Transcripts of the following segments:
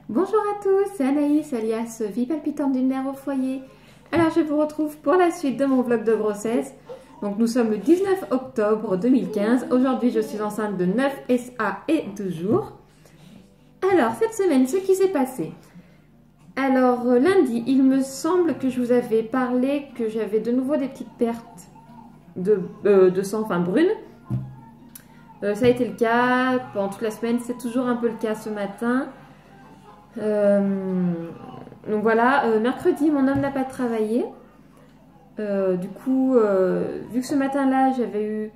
Bonjour à tous, c'est Anaïs alias Vie palpitante d'une mère au foyer. Alors je vous retrouve pour la suite de mon vlog de grossesse. Donc nous sommes le 19 octobre 2015. Aujourd'hui je suis enceinte de 9 SA et 2 jours. Alors cette semaine, ce qui s'est passé. Alors lundi, il me semble que je vous avais parlé que j'avais de nouveau des petites pertes de sang, enfin brunes. Ça a été le cas pendant toute la semaine, c'est toujours un peu le cas ce matin. Donc voilà, mercredi mon homme n'a pas travaillé. Du coup, vu que ce matin-là j'avais eu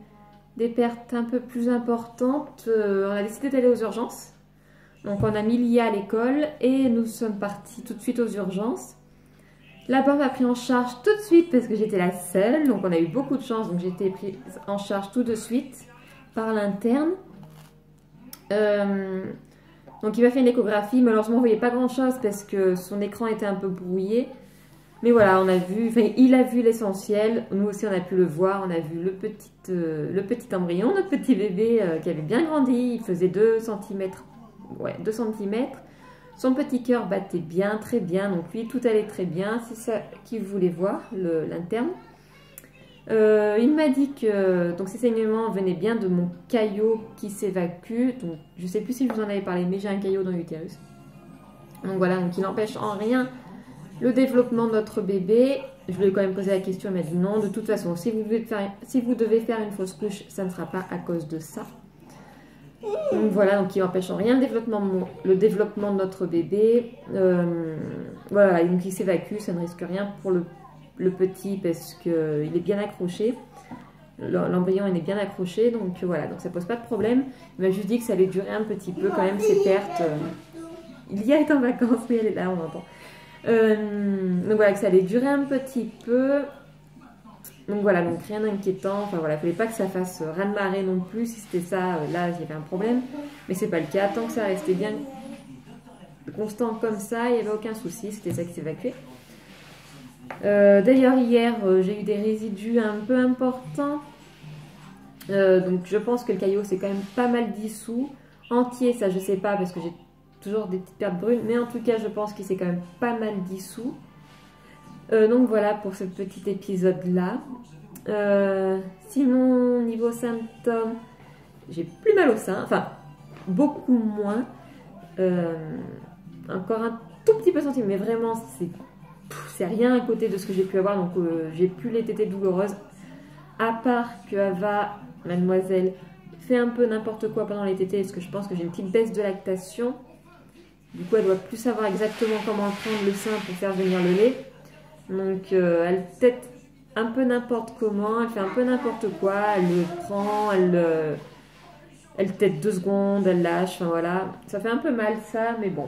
des pertes un peu plus importantes, on a décidé d'aller aux urgences. Donc on a mis Lia à l'école et nous sommes partis tout de suite aux urgences. Là-bas on m'a pris en charge tout de suite parce que j'étais la seule, donc on a eu beaucoup de chance, donc j'ai été prise en charge tout de suite par l'interne. Donc il m'a fait une échographie, malheureusement on ne voyait pas grand chose parce que son écran était un peu brouillé. Mais voilà, on a vu, enfin il a vu l'essentiel, nous aussi on a pu le voir, on a vu le petit embryon, notre petit bébé qui avait bien grandi, il faisait 2 cm, ouais 2 cm. Son petit cœur battait bien, très bien, donc lui tout allait très bien, c'est ça qu'il voulait voir, l'interne. Il m'a dit que donc ces saignements venaient bien de mon caillot qui s'évacue. Donc je sais plus si je vous en avais parlé, mais j'ai un caillot dans l'utérus. Donc voilà, donc il n'empêche en rien le développement de notre bébé. Je lui ai quand même posé la question, elle m'a dit non. De toute façon, si vous devez faire une fausse couche, ça ne sera pas à cause de ça. Donc voilà, donc il n'empêche en rien le développement de notre bébé. Voilà, donc il s'évacue, ça ne risque rien pour le petit parce qu'il est bien accroché, l'embryon est bien accroché, donc voilà, donc ça pose pas de problème. Il m'a juste dit que ça allait durer un petit peu quand même ces pertes. Il y a été en vacances, mais elle est là, on entend. Donc voilà, que ça allait durer un petit peu. Donc voilà, donc rien d'inquiétant. Enfin voilà, il fallait pas que ça fasse raz-de-marée non plus. Si c'était ça, là il y avait un problème, mais c'est pas le cas. Tant que ça restait bien constant comme ça, il n'y avait aucun souci. C'était ça qui s'évacuait. D'ailleurs hier j'ai eu des résidus un peu importants, donc je pense que le caillot c'est quand même pas mal dissous. Entier ça je sais pas parce que j'ai toujours des petites pertes brunes, mais en tout cas je pense qu'il s'est quand même pas mal dissous. Donc voilà pour ce petit épisode là. Sinon niveau symptômes, j'ai plus mal au sein, enfin beaucoup moins, encore un tout petit peu senti, mais vraiment c'est rien à côté de ce que j'ai pu avoir, donc j'ai plus les tétées douloureuses, à part que Ava, mademoiselle, fait un peu n'importe quoi pendant les tétées, parce que je pense que j'ai une petite baisse de lactation, du coup elle doit plus savoir exactement comment prendre le sein pour faire venir le lait, donc elle tète un peu n'importe comment, elle fait un peu n'importe quoi, elle le prend, elle tète 2 secondes, elle lâche, enfin voilà, ça fait un peu mal ça, mais bon.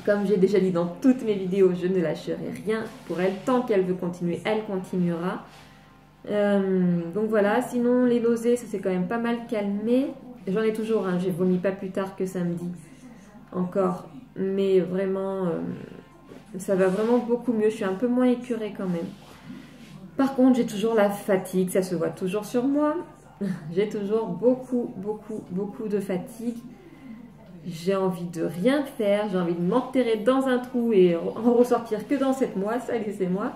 Comme j'ai déjà dit dans toutes mes vidéos, je ne lâcherai rien pour elle. Tant qu'elle veut continuer, elle continuera. Donc voilà, sinon les nausées, ça s'est quand même pas mal calmé. J'en ai toujours, hein. J'ai vomi pas plus tard que samedi encore. Mais vraiment, ça va vraiment beaucoup mieux. Je suis un peu moins écœurée quand même. Par contre, j'ai toujours la fatigue, ça se voit toujours sur moi. J'ai toujours beaucoup de fatigue. J'ai envie de rien faire, j'ai envie de m'enterrer dans un trou et en ressortir que dans 7 mois, ça laissez-moi.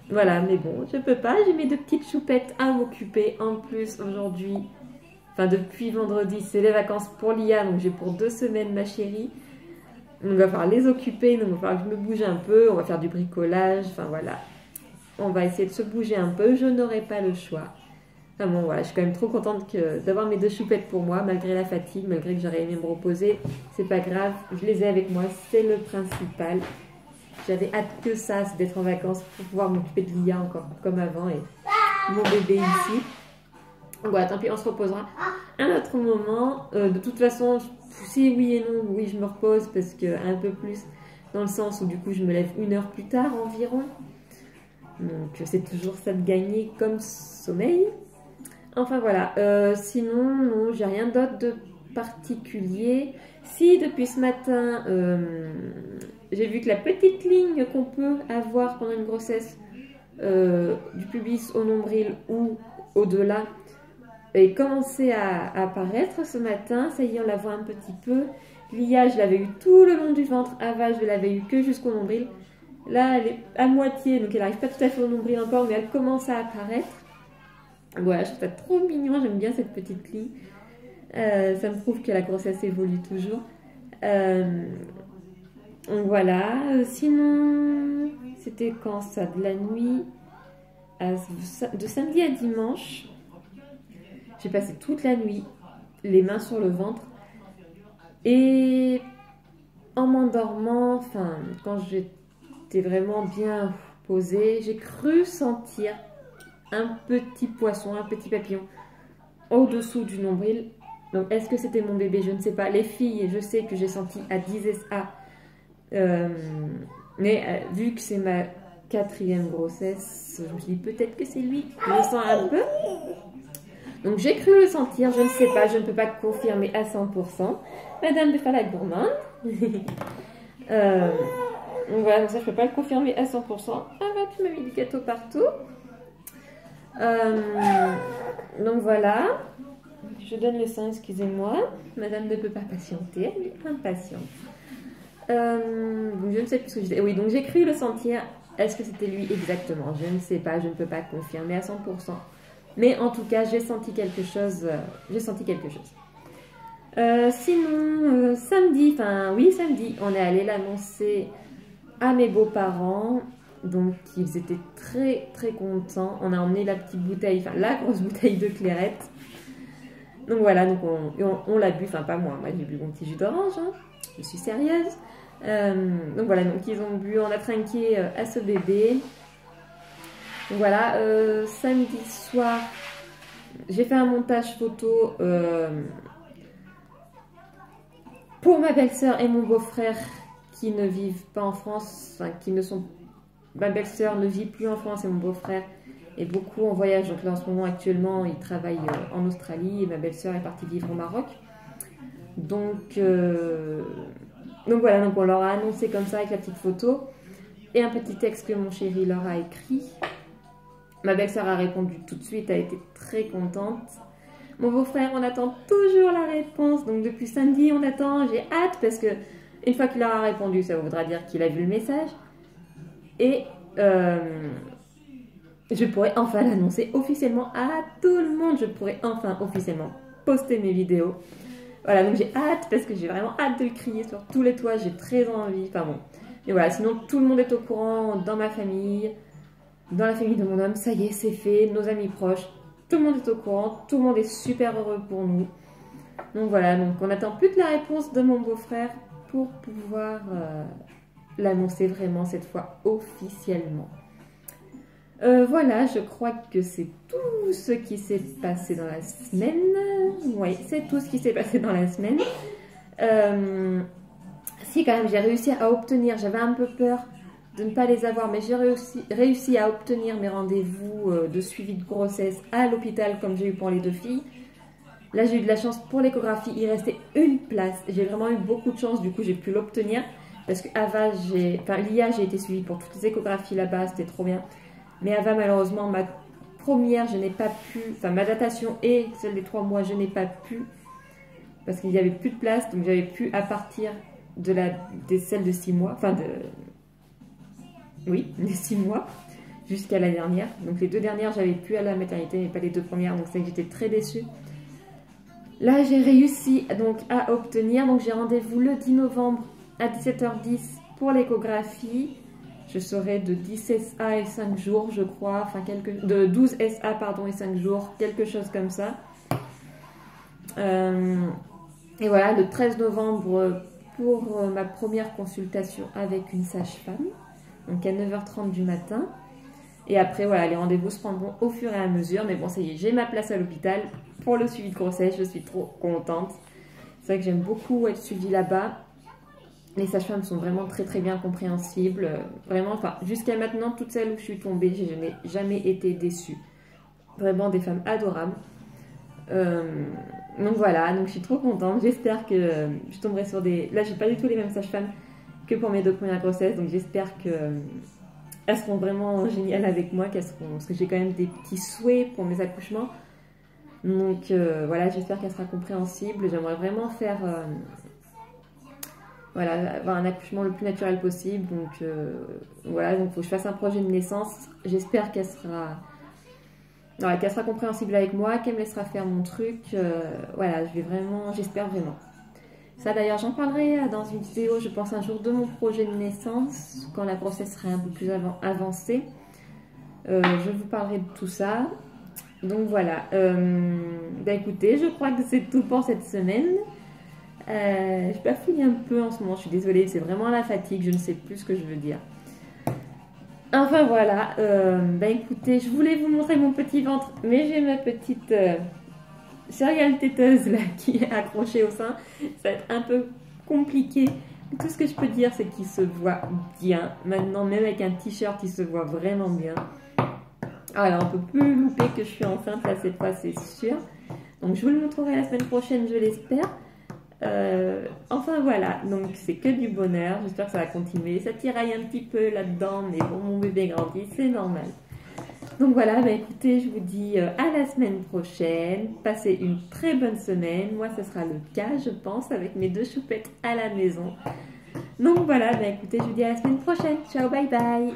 Voilà, mais bon, je peux pas, j'ai mes 2 petites choupettes à m'occuper. En plus, aujourd'hui, enfin depuis vendredi, c'est les vacances pour Lia, donc j'ai pour 2 semaines ma chérie. Donc il va falloir les occuper, donc il va falloir que je me bouge un peu, on va faire du bricolage, enfin voilà. On va essayer de se bouger un peu, je n'aurai pas le choix. Ah bon, voilà, je suis quand même trop contente d'avoir mes 2 choupettes pour moi, malgré la fatigue, malgré que j'aurais aimé me reposer. C'est pas grave, je les ai avec moi, c'est le principal. J'avais hâte que ça, c'est d'être en vacances pour pouvoir m'occuper de Lia encore comme avant et mon bébé ici. Voilà, tant pis, on se reposera un autre moment. De toute façon, si oui et non, oui, je me repose parce que un peu plus dans le sens où du coup je me lève 1 heure plus tard environ. Donc c'est toujours ça de gagner comme sommeil. Enfin voilà, sinon, non, j'ai rien d'autre de particulier. Si depuis ce matin, j'ai vu que la petite ligne qu'on peut avoir pendant une grossesse, du pubis au nombril ou au-delà, est commencé à apparaître ce matin. Ça y est, on la voit un petit peu. Lia, je l'avais eu tout le long du ventre. Ava, je l'avais eu que jusqu'au nombril. Là, elle est à moitié, donc elle n'arrive pas tout à fait au nombril encore, mais elle commence à apparaître. Voilà, je trouve ça trop mignon. J'aime bien cette petite ligne. Ça me prouve que la grossesse évolue toujours. Voilà. Sinon, c'était quand ça? De la nuit, de samedi à dimanche. J'ai passé toute la nuit, les mains sur le ventre. Et en m'endormant, enfin, quand j'étais vraiment bien posée, j'ai cru sentir un petit poisson, un petit papillon au-dessous du nombril. Donc, est-ce que c'était mon bébé? Je ne sais pas. Les filles, je sais que j'ai senti à 10 SA. Mais vu que c'est ma 4e grossesse, je me suis dit peut-être que c'est lui. Je le sens un peu. Donc j'ai cru le sentir, je ne sais pas, je ne peux pas confirmer à 100%. Madame de la gourmande. Donc voilà, donc ça je ne peux pas le confirmer à 100%. Ah bah tu m'as mis du gâteau partout. Donc voilà. Je donne le sein, excusez-moi. Madame ne peut pas patienter, elle est impatiente. Donc je ne sais plus ce que je disais. Oui, donc j'ai cru le sentir. Est-ce que c'était lui exactement? Je ne sais pas, je ne peux pas confirmer à 100%. Mais en tout cas, j'ai senti quelque chose. Sinon, samedi, on est allé l'annoncer à mes beaux-parents. Donc, ils étaient très, très contents. On a emmené la petite bouteille, enfin, la grosse bouteille de clairette. Donc voilà, donc on l'a bu, enfin pas moi j'ai bu mon petit jus d'orange, hein. Je suis sérieuse. Donc voilà, donc ils ont bu, on a trinqué à ce bébé. Donc voilà, samedi soir, j'ai fait un montage photo pour ma belle-sœur et mon beau-frère qui ne vivent pas en France, enfin qui ne sont... Ma belle-sœur ne vit plus en France et mon beau-frère est beaucoup en voyage. Donc là en ce moment actuellement, il travaille en Australie et ma belle-sœur est partie vivre au Maroc. Donc voilà, donc on leur a annoncé comme ça avec la petite photo et un petit texte que mon chéri leur a écrit. Ma belle-sœur a répondu tout de suite, a été très contente. Mon beau-frère, on attend toujours la réponse. Donc depuis samedi, on attend. J'ai hâte parce que une fois qu'il leur a répondu, ça voudra dire qu'il a vu le message. Et je pourrais enfin l'annoncer officiellement à tout le monde. Je pourrais enfin officiellement poster mes vidéos. Voilà, donc j'ai hâte parce que j'ai vraiment hâte de le crier sur tous les toits. J'ai très envie. Enfin bon. Et voilà, sinon tout le monde est au courant dans ma famille. Dans la famille de mon homme, ça y est, c'est fait, nos amis proches, tout le monde est au courant, tout le monde est super heureux pour nous. Donc voilà, donc on attend plus que la réponse de mon beau-frère pour pouvoir l'annoncer vraiment cette fois officiellement. Voilà, je crois que c'est tout ce qui s'est passé dans la semaine. Oui, c'est tout ce qui s'est passé dans la semaine. Si quand même j'ai réussi à obtenir, j'avais un peu peur de ne pas les avoir, mais j'ai réussi à obtenir mes rendez-vous de suivi de grossesse à l'hôpital comme j'ai eu pour les 2 filles. Là j'ai eu de la chance pour l'échographie, il restait une place. J'ai vraiment eu beaucoup de chance, du coup j'ai pu l'obtenir. Parce que Ava, Lia, j'ai été suivie pour toutes les échographies là-bas, c'était trop bien. Mais Ava, malheureusement, ma première, je n'ai pas pu, enfin ma datation et celle des 3 mois, je n'ai pas pu. Parce qu'il n'y avait plus de place, donc j'avais pu à partir de celle de 6 mois, enfin des 6 mois jusqu'à la dernière. Donc les 2 dernières, j'avais pu à la maternité, mais pas les 2 premières, donc c'est que j'étais très déçue. Là, j'ai réussi donc à obtenir, donc j'ai rendez-vous le 10 novembre à 17h10 pour l'échographie. Je serai de 10 SA et 5 jours, je crois, enfin de 12 SA pardon et 5 jours, quelque chose comme ça. Et voilà, le 13 novembre pour ma première consultation avec une sage-femme. Donc à 9h30 du matin. Et après, voilà, les rendez-vous se prendront au fur et à mesure. Mais bon, ça y est, j'ai ma place à l'hôpital pour le suivi de grossesse. Je suis trop contente. C'est vrai que j'aime beaucoup être suivie là-bas. Les sages-femmes sont vraiment très très bien compréhensibles. Vraiment, enfin, jusqu'à maintenant, toutes celles où je suis tombée, je n'ai jamais été déçue. Vraiment des femmes adorables. Donc voilà, donc je suis trop contente. J'espère que je tomberai sur des... Là, j'ai pas du tout les mêmes sages-femmes que pour mes 2 premières grossesses. Donc j'espère que elles seront vraiment géniales avec moi. Parce que j'ai quand même des petits souhaits pour mes accouchements. Donc voilà, j'espère qu'elle sera compréhensible. J'aimerais vraiment faire, voilà, avoir un accouchement le plus naturel possible. Donc voilà, donc il faut que je fasse un projet de naissance. J'espère qu'elle sera, voilà, qu'elle sera compréhensible avec moi, qu'elle me laissera faire mon truc. Voilà, j'espère vraiment. Ça d'ailleurs, j'en parlerai dans une vidéo, je pense un jour, de mon projet de naissance, quand la grossesse serait un peu plus avancée. Je vous parlerai de tout ça. Donc voilà, écoutez, je crois que c'est tout pour cette semaine. Je bafouille un peu en ce moment, je suis désolée, c'est vraiment la fatigue, je ne sais plus ce que je veux dire. Enfin voilà, écoutez, je voulais vous montrer mon petit ventre, mais j'ai ma petite céréale téteuse là qui est accrochée au sein. Ça va être un peu compliqué. Tout ce que je peux dire, c'est qu'il se voit bien. Maintenant, même avec un t-shirt, il se voit vraiment bien. Alors, on ne peut plus louper que je suis enceinte, là, cette fois, c'est sûr. Donc, je vous le montrerai la semaine prochaine, je l'espère. Enfin, voilà. Donc, c'est que du bonheur. J'espère que ça va continuer. Ça tiraille un petit peu là-dedans, mais bon, mon bébé grandit, c'est normal. Donc, voilà. Écoutez, je vous dis à la semaine prochaine. Passez une très bonne semaine. Moi, ce sera le cas, je pense, avec mes 2 choupettes à la maison. Donc, voilà. Écoutez, je vous dis à la semaine prochaine. Ciao, bye bye.